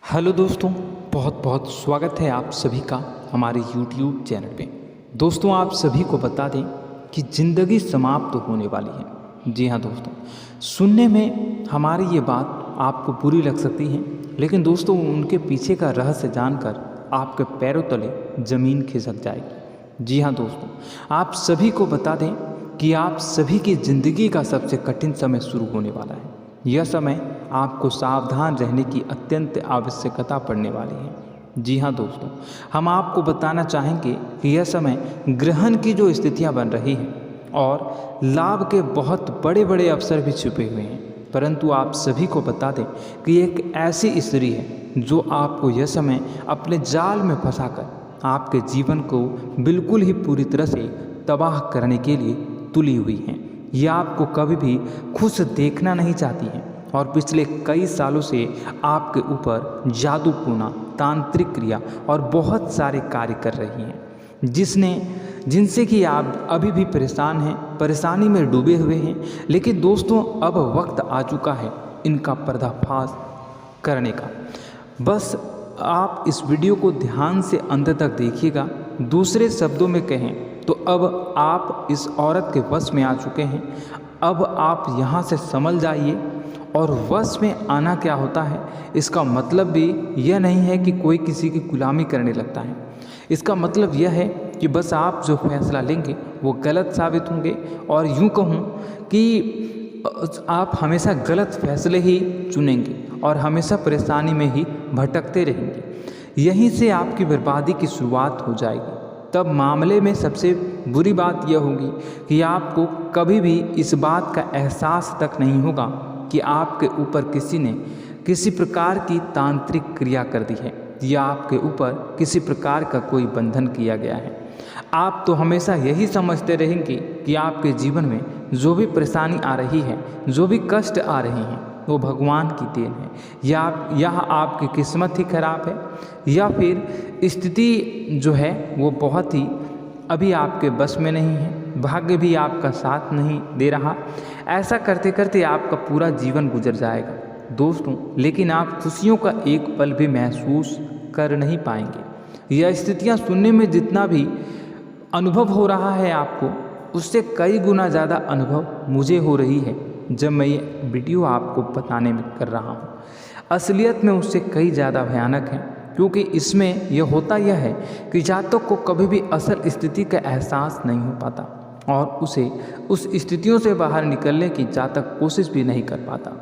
Hello दोस्तों, बहुत बहुत स्वागत है आप सभी का हमारे YouTube चैनल पे। दोस्तों, आप सभी को बता दें कि ज़िंदगी समाप्त तो होने वाली है। जी हाँ दोस्तों, सुनने में हमारी ये बात आपको बुरी लग सकती है, लेकिन दोस्तों उनके पीछे का रहस्य जानकर आपके पैरों तले ज़मीन खिसक जाएगी। जी हाँ दोस्तों, आप सभी को बता दें कि आप सभी की ज़िंदगी का सबसे कठिन समय शुरू होने वाला है। यह समय आपको सावधान रहने की अत्यंत आवश्यकता पड़ने वाली है। जी हाँ दोस्तों, हम आपको बताना चाहेंगे कि यह समय ग्रहण की जो स्थितियाँ बन रही हैं और लाभ के बहुत बड़े बड़े अवसर भी छुपे हुए हैं, परंतु आप सभी को बता दें कि एक ऐसी स्त्री है जो आपको यह समय अपने जाल में फंसाकर आपके जीवन को बिल्कुल ही पूरी तरह से तबाह करने के लिए तुली हुई है। यह आपको कभी भी खुश देखना नहीं चाहती हैं और पिछले कई सालों से आपके ऊपर जादू टोना, तांत्रिक क्रिया और बहुत सारे कार्य कर रही हैं, जिनसे कि आप अभी भी परेशान हैं, परेशानी में डूबे हुए हैं। लेकिन दोस्तों, अब वक्त आ चुका है इनका पर्दाफाश करने का। बस आप इस वीडियो को ध्यान से अंत तक देखिएगा। दूसरे शब्दों में कहें तो अब आप इस औरत के वश में आ चुके हैं। अब आप यहाँ से संभल जाइए। और वश में आना क्या होता है, इसका मतलब भी यह नहीं है कि कोई किसी की गुलामी करने लगता है। इसका मतलब यह है कि बस आप जो फैसला लेंगे वो गलत साबित होंगे, और यूँ कहूँ कि आप हमेशा गलत फैसले ही चुनेंगे और हमेशा परेशानी में ही भटकते रहेंगे। यहीं से आपकी बर्बादी की शुरुआत हो जाएगी। तब मामले में सबसे बुरी बात यह होगी कि आपको कभी भी इस बात का एहसास तक नहीं होगा कि आपके ऊपर किसी ने किसी प्रकार की तांत्रिक क्रिया कर दी है या आपके ऊपर किसी प्रकार का कोई बंधन किया गया है। आप तो हमेशा यही समझते रहेंगे कि आपके जीवन में जो भी परेशानी आ रही है, जो भी कष्ट आ रहे हैं, वो भगवान की देन है, या आपकी किस्मत ही खराब है, या फिर स्थिति जो है वो बहुत ही अभी आपके बस में नहीं है, भाग्य भी आपका साथ नहीं दे रहा। ऐसा करते करते आपका पूरा जीवन गुजर जाएगा दोस्तों, लेकिन आप खुशियों का एक पल भी महसूस कर नहीं पाएंगे। यह स्थितियाँ सुनने में जितना भी अनुभव हो रहा है आपको, उससे कई गुना ज़्यादा अनुभव मुझे हो रही है जब मैं ये वीडियो आपको बताने में कर रहा हूँ। असलियत में उससे कई ज़्यादा भयानक है, क्योंकि इसमें यह होता यह है कि जातक को कभी भी असल स्थिति का एहसास नहीं हो पाता और उसे उस स्थितियों से बाहर निकलने की जातक कोशिश भी नहीं कर पाता।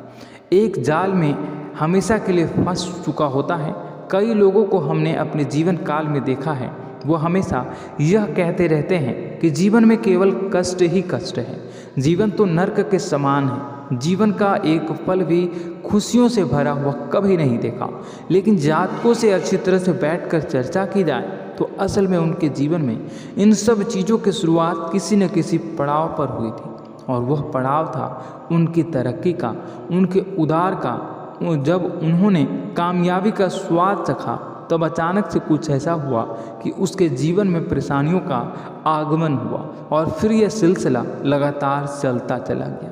एक जाल में हमेशा के लिए फंस चुका होता है। कई लोगों को हमने अपने जीवन काल में देखा है, वो हमेशा यह कहते रहते हैं कि जीवन में केवल कष्ट ही कष्ट है, जीवन तो नर्क के समान है, जीवन का एक पल भी खुशियों से भरा हुआ कभी नहीं देखा। लेकिन जातकों से अच्छी तरह से बैठकर चर्चा की जाए तो असल में उनके जीवन में इन सब चीज़ों की शुरुआत किसी न किसी पड़ाव पर हुई थी, और वह पड़ाव था उनकी तरक्की का, उनके उदार का। जब उन्होंने कामयाबी का स्वाद चखा, तब अचानक से कुछ ऐसा हुआ कि उसके जीवन में परेशानियों का आगमन हुआ, और फिर यह सिलसिला लगातार चलता चला गया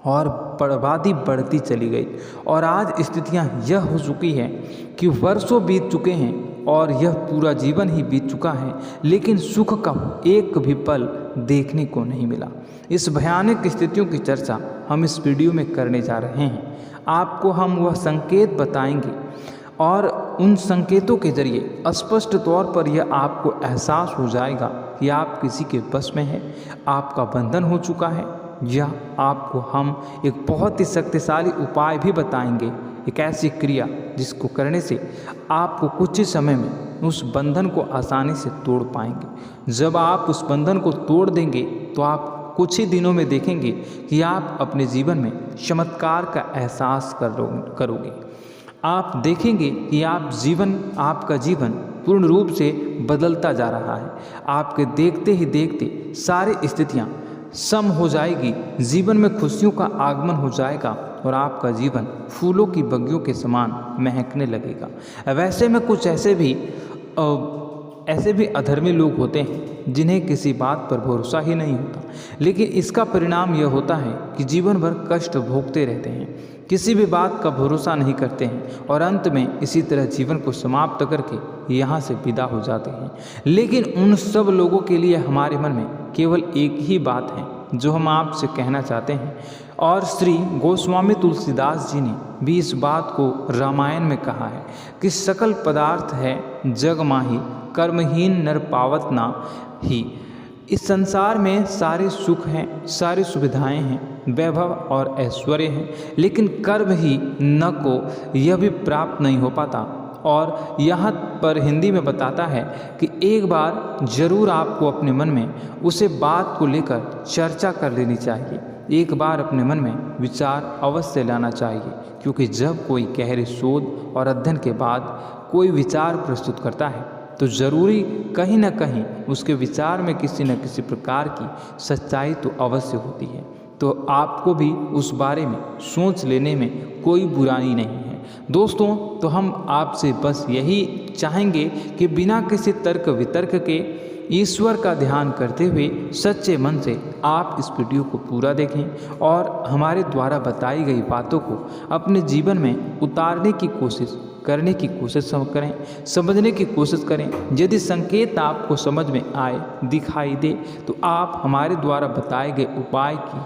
और बर्बादी बढ़ती चली गई। और आज स्थितियां यह हो चुकी है कि वर्षों बीत चुके हैं और यह पूरा जीवन ही बीत चुका है, लेकिन सुख का एक भी पल देखने को नहीं मिला। इस भयानक स्थितियों की चर्चा हम इस वीडियो में करने जा रहे हैं। आपको हम वह संकेत बताएंगे और उन संकेतों के जरिए स्पष्ट तौर पर यह आपको एहसास हो जाएगा कि आप किसी के बस में हैं, आपका बंधन हो चुका है, या आपको हम एक बहुत ही शक्तिशाली उपाय भी बताएंगे, एक ऐसी क्रिया जिसको करने से आपको कुछ ही समय में उस बंधन को आसानी से तोड़ पाएंगे। जब आप उस बंधन को तोड़ देंगे तो आप कुछ ही दिनों में देखेंगे कि आप अपने जीवन में चमत्कार का एहसास करोगे। आप देखेंगे कि आपका जीवन पूर्ण रूप से बदलता जा रहा है। आपके देखते ही देखते सारी स्थितियाँ सम हो जाएगी, जीवन में खुशियों का आगमन हो जाएगा और आपका जीवन फूलों की बगियों के समान महकने लगेगा। वैसे में कुछ ऐसे भी अधर्मी लोग होते हैं जिन्हें किसी बात पर भरोसा ही नहीं होता, लेकिन इसका परिणाम यह होता है कि जीवन भर कष्ट भोगते रहते हैं। किसी भी बात का भरोसा नहीं करते हैं और अंत में इसी तरह जीवन को समाप्त करके यहाँ से विदा हो जाते हैं। लेकिन उन सब लोगों के लिए हमारे मन में केवल एक ही बात है जो हम आपसे कहना चाहते हैं, और श्री गोस्वामी तुलसीदास जी ने भी इस बात को रामायण में कहा है कि सकल पदार्थ है जग माही, कर्महीन नर पावत ना ही। इस संसार में सारे सुख हैं, सारी सुविधाएं हैं, वैभव और ऐश्वर्य हैं, लेकिन कर्म ही न को यह भी प्राप्त नहीं हो पाता। और यहाँ पर हिंदी में बताता है कि एक बार जरूर आपको अपने मन में उसे बात को लेकर चर्चा कर लेनी चाहिए, एक बार अपने मन में विचार अवश्य लाना चाहिए, क्योंकि जब कोई गहरे शोध और अध्ययन के बाद कोई विचार प्रस्तुत करता है तो ज़रूरी कहीं ना कहीं उसके विचार में किसी न किसी प्रकार की सच्चाई तो अवश्य होती है। तो आपको भी उस बारे में सोच लेने में कोई बुराई नहीं है। दोस्तों, तो हम आपसे बस यही चाहेंगे कि बिना किसी तर्क वितर्क के ईश्वर का ध्यान करते हुए सच्चे मन से आप इस वीडियो को पूरा देखें और हमारे द्वारा बताई गई बातों को अपने जीवन में उतारने की कोशिश करने की कोशिश करें, समझने की कोशिश करें। यदि संकेत आपको समझ में आए, दिखाई दे, तो आप हमारे द्वारा बताए गए उपाय की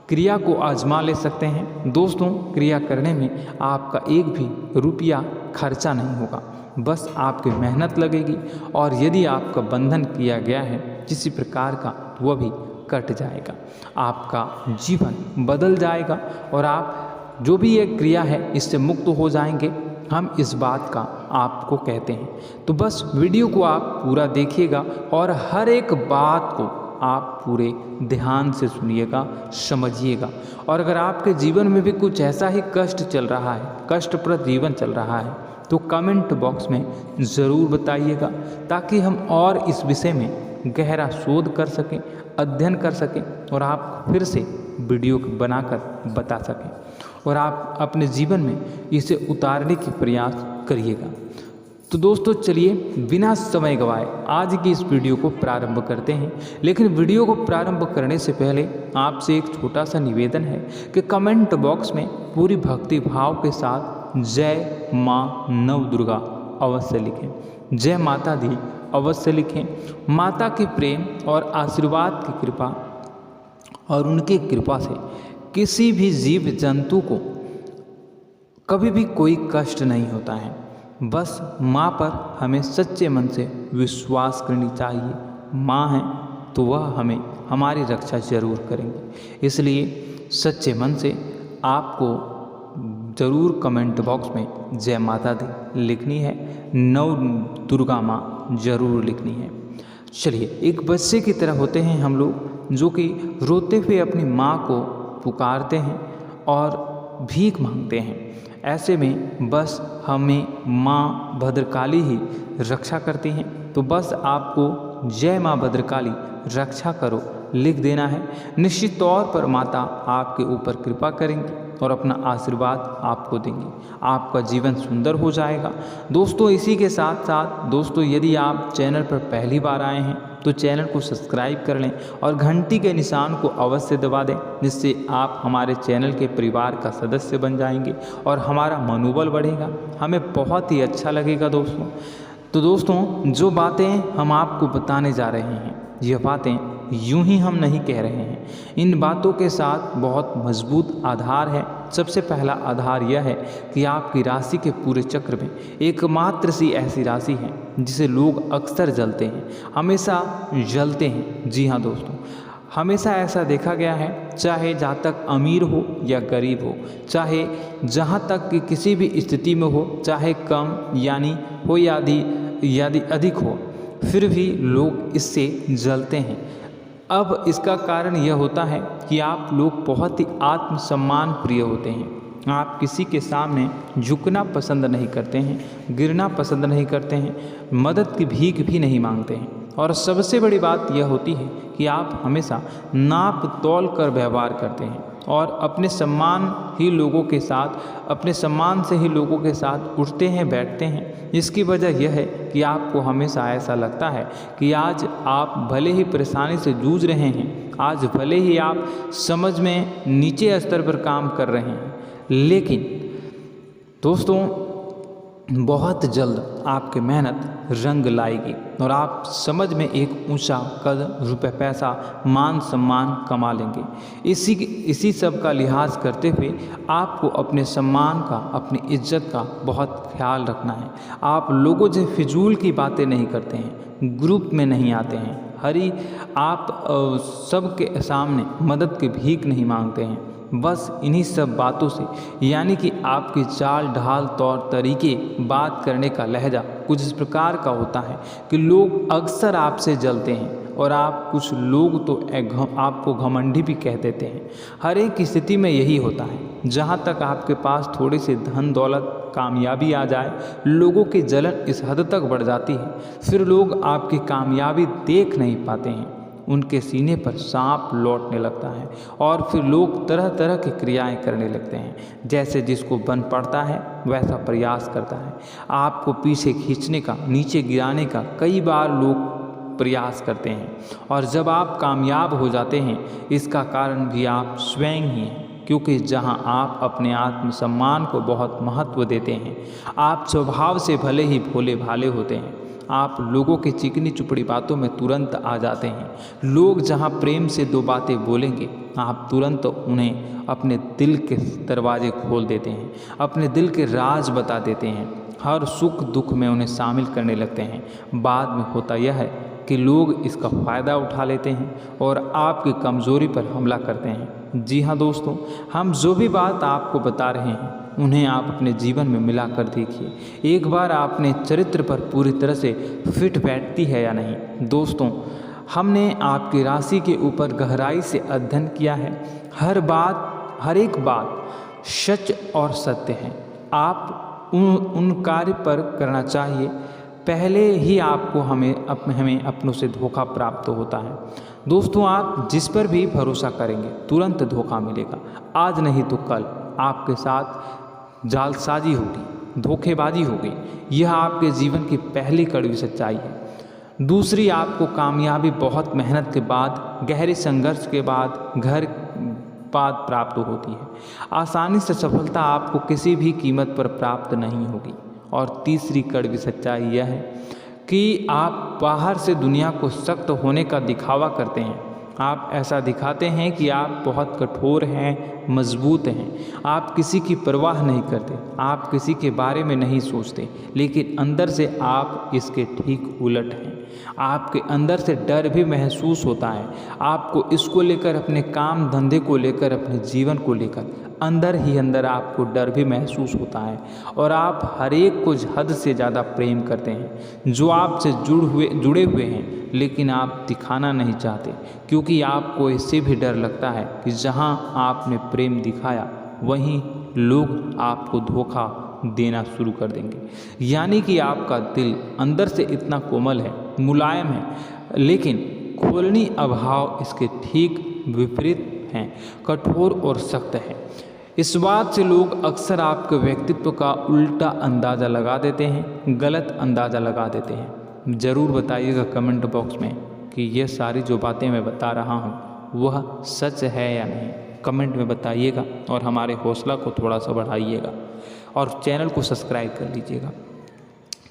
क्रिया को आजमा ले सकते हैं। दोस्तों, क्रिया करने में आपका एक भी रुपया खर्चा नहीं होगा, बस आपकी मेहनत लगेगी, और यदि आपका बंधन किया गया है किसी प्रकार का, वह भी कट जाएगा, आपका जीवन बदल जाएगा और आप जो भी ये क्रिया है इससे मुक्त हो जाएंगे। हम इस बात का आपको कहते हैं। तो बस वीडियो को आप पूरा देखिएगा और हर एक बात को आप पूरे ध्यान से सुनिएगा, समझिएगा। और अगर आपके जीवन में भी कुछ ऐसा ही कष्ट चल रहा है, कष्टप्रद जीवन चल रहा है, तो कमेंट बॉक्स में ज़रूर बताइएगा, ताकि हम और इस विषय में गहरा शोध कर सकें, अध्ययन कर सकें और आप फिर से वीडियो बनाकर बता सकें और आप अपने जीवन में इसे उतारने की प्रयास करिएगा। तो दोस्तों, चलिए बिना समय गवाए आज की इस वीडियो को प्रारंभ करते हैं। लेकिन वीडियो को प्रारंभ करने से पहले आपसे एक छोटा सा निवेदन है कि कमेंट बॉक्स में पूरी भक्ति भाव के साथ जय माँ नव दुर्गा अवश्य लिखें, जय माता दी अवश्य लिखें। माता के प्रेम और आशीर्वाद की कृपा और उनकी कृपा से किसी भी जीव जंतु को कभी भी कोई कष्ट नहीं होता है। बस माँ पर हमें सच्चे मन से विश्वास करनी चाहिए। माँ है तो वह हमें हमारी रक्षा जरूर करेंगे। इसलिए सच्चे मन से आपको ज़रूर कमेंट बॉक्स में जय माता दी लिखनी है, नव दुर्गा माँ जरूर लिखनी है। चलिए, एक बच्चे की तरह होते हैं हम लोग, जो कि रोते हुए अपनी माँ को पुकारते हैं और भीख मांगते हैं। ऐसे में बस हमें माँ भद्रकाली ही रक्षा करती हैं। तो बस आपको जय माँ भद्रकाली रक्षा करो लिख देना है। निश्चित तौर पर माता आपके ऊपर कृपा करेंगी और अपना आशीर्वाद आपको देंगी, आपका जीवन सुंदर हो जाएगा। दोस्तों, इसी के साथ साथ दोस्तों, यदि आप चैनल पर पहली बार आए हैं तो चैनल को सब्सक्राइब कर लें और घंटी के निशान को अवश्य दबा दें, जिससे आप हमारे चैनल के परिवार का सदस्य बन जाएंगे और हमारा मनोबल बढ़ेगा, हमें बहुत ही अच्छा लगेगा दोस्तों। तो दोस्तों, जो बातें हम आपको बताने जा रहे हैं, यह बातें यूं ही हम नहीं कह रहे हैं। इन बातों के साथ बहुत मजबूत आधार है। सबसे पहला आधार यह है कि आपकी राशि के पूरे चक्र में एकमात्र सी ऐसी राशि है जिसे लोग अक्सर जलते हैं, हमेशा जलते हैं। जी हाँ दोस्तों, हमेशा ऐसा देखा गया है, चाहे जहाँ तक अमीर हो या गरीब हो, चाहे जहाँ तक कि किसी भी स्थिति में हो, चाहे कम यानी हो या अधिक हो, फिर भी लोग इससे जलते हैं। अब इसका कारण यह होता है कि आप लोग बहुत ही आत्मसम्मान प्रिय होते हैं। आप किसी के सामने झुकना पसंद नहीं करते हैं, गिरना पसंद नहीं करते हैं, मदद की भीख भी नहीं मांगते हैं। और सबसे बड़ी बात यह होती है कि आप हमेशा नाप तौल कर व्यवहार करते हैं और अपने सम्मान से ही लोगों के साथ उठते हैं, बैठते हैं। इसकी वजह यह है कि आपको हमेशा ऐसा लगता है कि आज आप भले ही परेशानी से जूझ रहे हैं, आज भले ही आप समझ में नीचे स्तर पर काम कर रहे हैं, लेकिन दोस्तों बहुत जल्द आपकी मेहनत रंग लाएगी और आप समझ में एक ऊंचा कद, रुपए, पैसा, मान सम्मान कमा लेंगे। इसी सब का लिहाज करते हुए आपको अपने सम्मान का, अपनी इज्जत का बहुत ख्याल रखना है। आप लोगों से फिजूल की बातें नहीं करते हैं, ग्रुप में नहीं आते हैं, आप सबके सामने मदद की भीख नहीं मांगते हैं। बस इन्हीं सब बातों से, यानी कि आपकी चाल ढाल, तौर तरीके, बात करने का लहजा कुछ इस प्रकार का होता है कि लोग अक्सर आपसे जलते हैं और कुछ लोग तो आपको घमंडी भी कह देते हैं। हर एक स्थिति में यही होता है। जहाँ तक आपके पास थोड़ी सी धन दौलत, कामयाबी आ जाए, लोगों की जलन इस हद तक बढ़ जाती है, फिर लोग आपकी कामयाबी देख नहीं पाते हैं। उनके सीने पर सांप लौटने लगता है और फिर लोग तरह तरह की क्रियाएं करने लगते हैं। जैसे जिसको बन पड़ता है वैसा प्रयास करता है। आपको पीछे खींचने का, नीचे गिराने का कई बार लोग प्रयास करते हैं और जब आप कामयाब हो जाते हैं, इसका कारण भी आप स्वयं ही हैं। क्योंकि जहां आप अपने आत्मसम्मान को बहुत महत्व देते हैं, आप स्वभाव से भले ही भोले भाले होते हैं, आप लोगों की चिकनी चुपड़ी बातों में तुरंत आ जाते हैं। लोग जहां प्रेम से दो बातें बोलेंगे, आप तुरंत उन्हें अपने दिल के दरवाजे खोल देते हैं, अपने दिल के राज बता देते हैं, हर सुख दुख में उन्हें शामिल करने लगते हैं। बाद में होता यह है कि लोग इसका फ़ायदा उठा लेते हैं और आपकी कमज़ोरी पर हमला करते हैं। जी हाँ दोस्तों, हम जो भी बात आपको बता रहे हैं उन्हें आप अपने जीवन में मिला कर देखिए। एक बार आपने चरित्र पर पूरी तरह से फिट बैठती है या नहीं। दोस्तों, हमने आपकी राशि के ऊपर गहराई से अध्ययन किया है। हर एक बात सच और सत्य है। आप उन कार्य पर करना चाहिए, पहले ही आपको हमें अपनों से धोखा प्राप्त होता है। दोस्तों, आप जिस पर भी भरोसा करेंगे तुरंत धोखा मिलेगा। आज नहीं तो कल आपके साथ जालसाजी होगी, धोखेबाजी होगी। यह आपके जीवन की पहली कड़वी सच्चाई है। दूसरी, आपको कामयाबी बहुत मेहनत के बाद, गहरे संघर्ष के बाद प्राप्त होती है। आसानी से सफलता आपको किसी भी कीमत पर प्राप्त नहीं होगी। और तीसरी कड़वी सच्चाई यह है कि आप बाहर से दुनिया को सख्त होने का दिखावा करते हैं। आप ऐसा दिखाते हैं कि आप बहुत कठोर हैं, मजबूत हैं। आप किसी की परवाह नहीं करते, आप किसी के बारे में नहीं सोचते, लेकिन अंदर से आप इसके ठीक उलट हैं। आपके अंदर से डर भी महसूस होता है। आपको इसको लेकर, अपने काम धंधे को लेकर, अपने जीवन को लेकर अंदर ही अंदर आपको डर भी महसूस होता है और आप हर एक को हद से ज़्यादा प्रेम करते हैं, जो आपसे जुड़े हुए हैं, लेकिन आप दिखाना नहीं चाहते, क्योंकि आपको इससे भी डर लगता है कि जहां आपने प्रेम दिखाया वहीं लोग आपको धोखा देना शुरू कर देंगे। यानी कि आपका दिल अंदर से इतना कोमल है, मुलायम है, लेकिन खोलनी अभाव इसके ठीक विपरीत हैं, कठोर और सख्त है। इस बात से लोग अक्सर आपके व्यक्तित्व का उल्टा अंदाज़ा लगा देते हैं, गलत अंदाज़ा लगा देते हैं। ज़रूर बताइएगा कमेंट बॉक्स में कि ये सारी जो बातें मैं बता रहा हूँ वह सच है या नहीं। कमेंट में बताइएगा और हमारे हौसला को थोड़ा सा बढ़ाइएगा और चैनल को सब्सक्राइब कर लीजिएगा।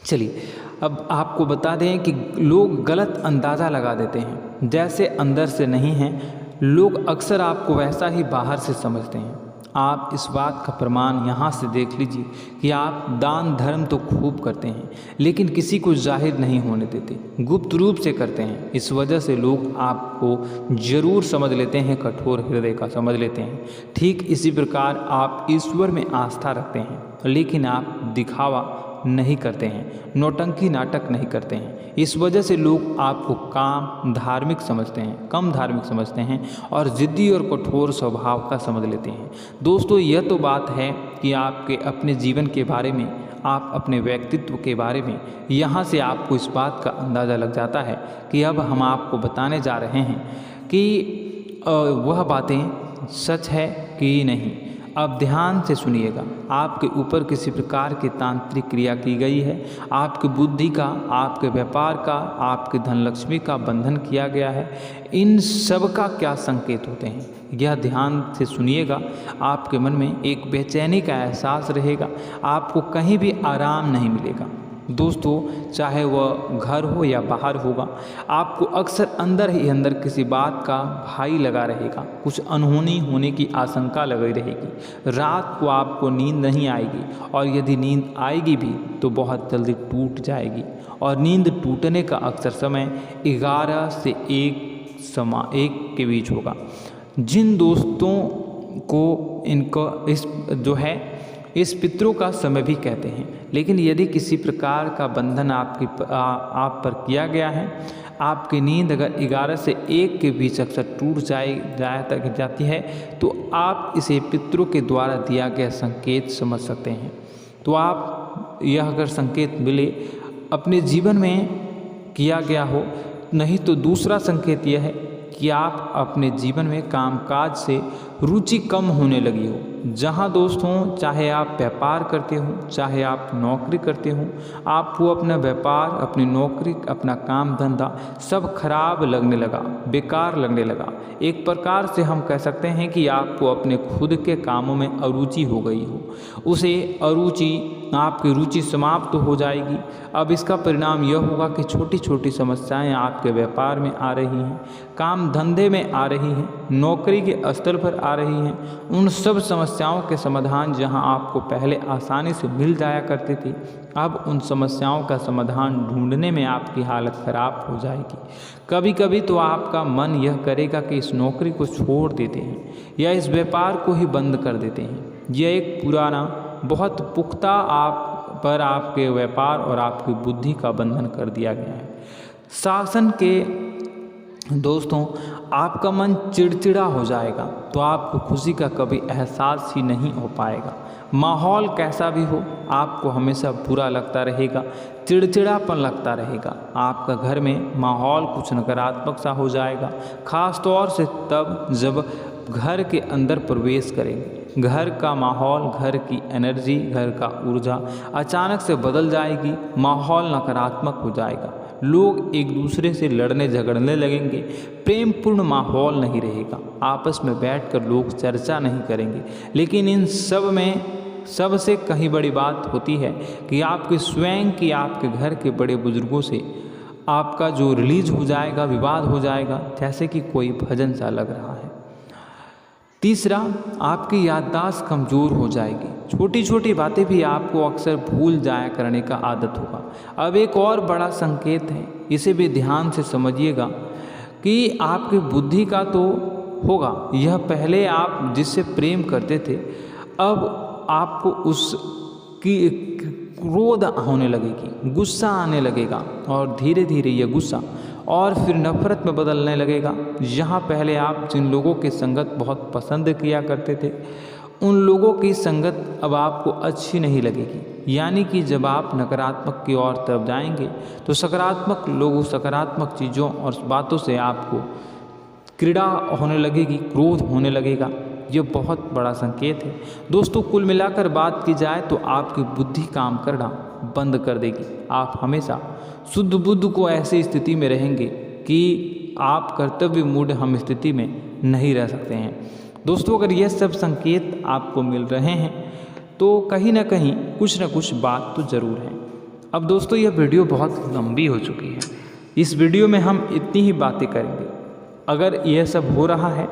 चलिए, अब आपको बता दें कि लोग गलत अंदाज़ा लगा देते हैं। जैसे अंदर से नहीं हैं, लोग अक्सर आपको वैसा ही बाहर से समझते हैं। आप इस बात का प्रमाण यहाँ से देख लीजिए कि आप दान धर्म तो खूब करते हैं, लेकिन किसी को जाहिर नहीं होने देते, गुप्त रूप से करते हैं। इस वजह से लोग आपको ज़रूर समझ लेते हैं, कठोर हृदय का समझ लेते हैं। ठीक इसी प्रकार आप ईश्वर में आस्था रखते हैं, लेकिन आप दिखावा नहीं करते हैं, नौटंकी नाटक नहीं करते हैं। इस वजह से लोग आपको कम धार्मिक समझते हैं और ज़िद्दी और कठोर स्वभाव का समझ लेते हैं। दोस्तों, यह तो बात है कि आपके अपने जीवन के बारे में, आप अपने व्यक्तित्व के बारे में, यहाँ से आपको इस बात का अंदाज़ा लग जाता है कि अब हम आपको बताने जा रहे हैं कि वह बातें सच है कि नहीं। अब ध्यान से सुनिएगा। आपके ऊपर किसी प्रकार की तांत्रिक क्रिया की गई है, आपकी बुद्धि का, आपके व्यापार का, आपके धनलक्ष्मी का बंधन किया गया है। इन सब का क्या संकेत होते हैं, यह ध्यान से सुनिएगा। आपके मन में एक बेचैनी का एहसास रहेगा, आपको कहीं भी आराम नहीं मिलेगा। दोस्तों, चाहे वह घर हो या बाहर होगा, आपको अक्सर अंदर ही अंदर किसी बात का भय लगा रहेगा, कुछ अनहोनी होने की आशंका लगी रहेगी। रात को आपको नींद नहीं आएगी, और यदि नींद आएगी भी तो बहुत जल्दी टूट जाएगी। और नींद टूटने का अक्सर समय 11 से 1 के बीच होगा। जिन दोस्तों को इनको इस पितरों का समय भी कहते हैं। लेकिन यदि किसी प्रकार का बंधन आप पर किया गया है, आपकी नींद अगर 11 से 1 के बीच अक्सर टूट जाती है, तो आप इसे पितरों के द्वारा दिया गया संकेत समझ सकते हैं। तो आप यह अगर संकेत मिले अपने जीवन में किया गया हो, नहीं तो दूसरा संकेत यह है कि आप अपने जीवन में कामकाज से रुचि कम होने लगी हो। जहाँ दोस्तों, चाहे आप व्यापार करते हो, चाहे आप नौकरी करते हो, आपको अपना व्यापार, अपनी नौकरी, अपना काम धंधा सब खराब लगने लगा, बेकार लगने लगा। एक प्रकार से हम कह सकते हैं कि आपको अपने खुद के कामों में अरुचि हो गई हो। उसे अरुचि, आपकी रुचि समाप्त हो जाएगी। अब इसका परिणाम यह होगा कि छोटी छोटी समस्याएं आपके व्यापार में आ रही हैं, काम धंधे में आ रही हैं, नौकरी के स्तर पर आ रही हैं। उन सब समस्याओं के समाधान जहां आपको पहले आसानी से मिल जाया करते थे, अब उन समस्याओं का समाधान ढूंढने में आपकी हालत खराब हो जाएगी। कभी कभी तो आपका मन यह करेगा कि इस नौकरी को छोड़ देते हैं या इस व्यापार को ही बंद कर देते हैं। यह एक पुराना, बहुत पुख्ता आपके व्यापार और आपकी बुद्धि का बंधन कर दिया गया है। शासन के दोस्तों, आपका मन चिड़चिड़ा हो जाएगा, तो आपको खुशी का कभी एहसास ही नहीं हो पाएगा। माहौल कैसा भी हो, आपको हमेशा बुरा लगता रहेगा, चिड़चिड़ापन लगता रहेगा। आपका घर में माहौल कुछ नकारात्मक सा हो जाएगा, खास तौर से तब जब घर के अंदर प्रवेश करेंगे। घर का माहौल, घर की एनर्जी, घर का ऊर्जा अचानक से बदल जाएगी, माहौल नकारात्मक हो जाएगा। लोग एक दूसरे से लड़ने झगड़ने लगेंगे, प्रेमपूर्ण माहौल नहीं रहेगा, आपस में बैठकर लोग चर्चा नहीं करेंगे। लेकिन इन सब में सबसे कहीं बड़ी बात होती है कि आपके स्वयं की, आपके घर के बड़े बुजुर्गों से आपका जो रिलीज हो जाएगा, विवाद हो जाएगा, जैसे कि कोई भजन सा लग रहा है। तीसरा, आपकी याददाश्त कमज़ोर हो जाएगी, छोटी छोटी बातें भी आपको अक्सर भूल जाया करने का आदत होगा। अब एक और बड़ा संकेत है, इसे भी ध्यान से समझिएगा कि आपकी बुद्धि का तो होगा, यह पहले आप जिससे प्रेम करते थे, अब आपको उसकी क्रोध होने लगेगी, गुस्सा आने लगेगा, और धीरे धीरे यह गुस्सा और फिर नफरत में बदलने लगेगा। यहाँ पहले आप जिन लोगों की संगत बहुत पसंद किया करते थे, उन लोगों की संगत अब आपको अच्छी नहीं लगेगी। यानी कि जब आप नकारात्मक की ओर तरफ जाएंगे, तो सकारात्मक लोगों, सकारात्मक चीज़ों और बातों से आपको क्रीड़ा होने लगेगी, क्रोध होने लगेगा। ये बहुत बड़ा संकेत है दोस्तों। कुल मिलाकर बात की जाए तो आपकी बुद्धि काम करना बंद कर देगी। आप हमेशा शुद्ध बुद्ध को ऐसी स्थिति में रहेंगे कि आप कर्तव्य मूढ़ हम स्थिति में नहीं रह सकते हैं। दोस्तों, अगर यह सब संकेत आपको मिल रहे हैं तो कहीं ना कहीं कुछ ना कुछ बात तो ज़रूर है। अब दोस्तों, यह वीडियो बहुत लंबी हो चुकी है, इस वीडियो में हम इतनी ही बातें करेंगे। अगर यह सब हो रहा है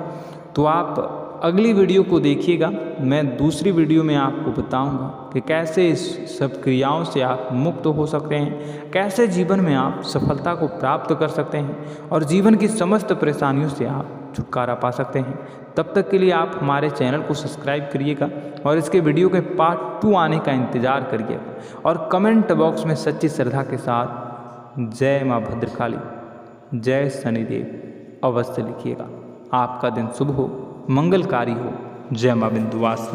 तो आप अगली वीडियो को देखिएगा। मैं दूसरी वीडियो में आपको बताऊंगा कि कैसे इस सब क्रियाओं से आप मुक्त हो सकते हैं, कैसे जीवन में आप सफलता को प्राप्त कर सकते हैं और जीवन की समस्त परेशानियों से आप छुटकारा पा सकते हैं। तब तक के लिए आप हमारे चैनल को सब्सक्राइब करिएगा और इसके वीडियो के पार्ट 2 आने का इंतज़ार करिएगा। और कमेंट बॉक्स में सच्ची श्रद्धा के साथ जय माँ भद्रकाली, जय शनिदेव अवश्य लिखिएगा। आपका दिन शुभ हो, मंगलकारी हो। जय माँ विंध्यवासिनी।